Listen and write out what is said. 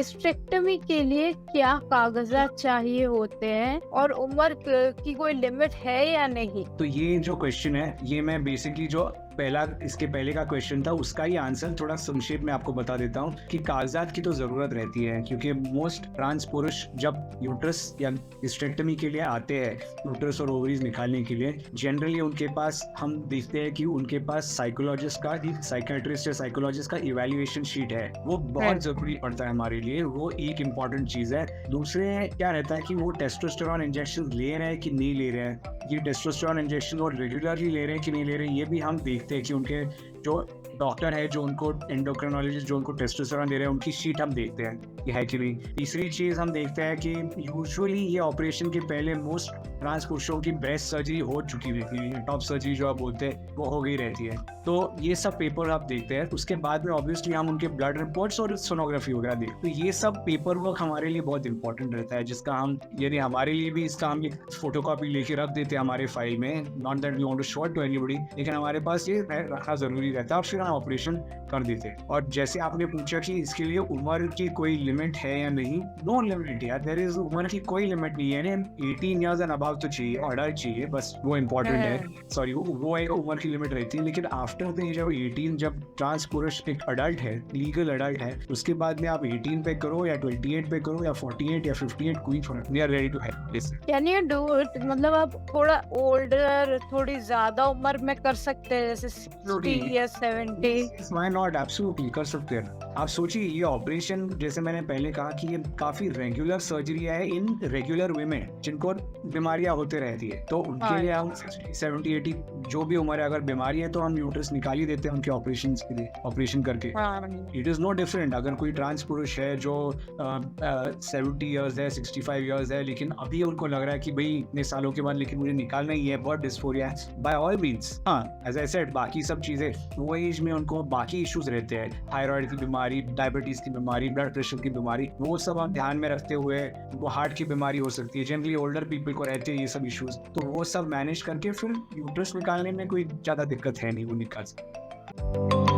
Hysterectomy के लिए क्या कागजात चाहिए होते हैं और उम्र की कोई लिमिट है या नहीं? तो ये जो क्वेश्चन है, ये मैं बेसिकली जो इसके पहले का क्वेश्चन था उसका ही आंसर थोड़ा संक्षेप में आपको बता देता हूँ कि कागजात की तो ज़रूरत रहती है, क्योंकि मोस्ट ट्रांस पुरुष जब यूट्रस या हिस्टेक्टमी के लिए आते हैं, यूट्रस और ओवरीज निकालने के लिए, जनरली उनके पास हम देखते हैं कि उनके पास साइकियाट्रिस्ट या साइकोलॉजिस्ट का इवैल्यूएशन शीट है। वो बहुत ज़रूरी पड़ता है हमारे लिए, वो एक इम्पॉर्टेंट चीज़ है। दूसरे क्या रहता है कि वो टेस्टोस्टेरॉन इंजेक्शन ले रहे हैं कि नहीं ले रहे हैं, ये टेस्टोस्टेरॉन इंजेक्शन और रेगुलरली ले रहे हैं कि नहीं ले रहे हैं, ये भी हम देखते हैं कि उनके जो डॉक्टर है, जो उनको एंडोक्रिनोलॉजिस्ट जो उनको टेस्टोस्टेरॉन दे रहे हैं, उनकी शीट हम देखते हैं कि है कि नहीं। तीसरी चीज़ हम देखते हैं कि यूजुअली ये ऑपरेशन के पहले मोस्ट ट्रांस पुरुषों की ब्रेस्ट सर्जरी हो चुकी रहती है, टॉप सर्जरी जो आप बोलते हैं वो हो गई रहती है। तो ये सब पेपर आप देखते हैं। उसके बाद में ऑब्वियसली हम उनके ब्लड रिपोर्ट्स और सोनोग्राफी वगैरह देखते हैं। तो ये सब पेपर वर्क हमारे लिए बहुत इंपॉर्टेंट रहता है, जिसका हम यदि हमारे लिए भी इसका हम फोटोकॉपी लेके रख देते हैं हमारे फाइल में, not that we want to show it to anybody, लेकिन हमारे पास ये रखना जरूरी रहता है, फिर हम ऑपरेशन कर देते हैं। और जैसे आपने पूछा कि इसके लिए उम्र की कोई लिमिट है या नहीं, नो लिमिट यार, देयर इज उम्र की कोई लिमिट नहीं है। 18 इयर्स एंड अबव तो चाहिए, अडल्ट चाहिए, बस वो इम्पोर्टेंट है। सॉरी, वो एक उम्र की लिमिट रहती है। लेकिन आफ्टर द एज ऑफ 18, जब ट्रांस पुरुष एक अडल्ट है, लीगल अडल्ट है, उसके बाद में आप 18 पे करो या 28 पे करो या 48 या 58, कोई फर्क, we are ready to have this. Can you do it? मतलब आप थोड़ा ओल्डर, थोड़ी ज्यादा उम्र में कर सकते हैं, जैसे 60 या 70? व्हाई नॉट, एब्सोल्युटली कर सकते हैं। आप सोचिए, ये ऑपरेशन जैसे मैंने पहले कहा कि ये काफी रेगुलर सर्जरी है इन रेगुलर वुमेन जिनको बीमारियां होते रहती है। तो उनके लिए हम 60, 70, 80 जो भी उम्र है, अगर बीमारी है तो हम यूट्रस निकाल ही देते हैं उनके ऑपरेशन के लिए, ऑपरेशन करके। It is no different. अगर कोई ट्रांस पुरुष है जो 70 ईयर्स है, 65 ईयर्स है, लेकिन अभी उनको लग रहा है कि भाई इतने सालों के बाद लेकिन मुझे निकालना ही है, बहुत डिस्फोरिया है, बाय ऑल मीन्स। हाँ, एज आई सेड, बाकी सब चीजें वो एज में उनको बाकी इश्यूज रहते हैं, थायराइड की बीमारी, डायबिटीज की बीमारी, ब्लड प्रेशर की बीमारी, वो सब आप ध्यान में रखते हुए, वो हार्ट की बीमारी हो सकती है, जनरली ओल्डर पीपल को रहते हैं ये सब इश्यूज, तो वो सब मैनेज करके फिर यूट्रस निकालने में कोई ज्यादा दिक्कत है नहीं, वो निकाल सकते।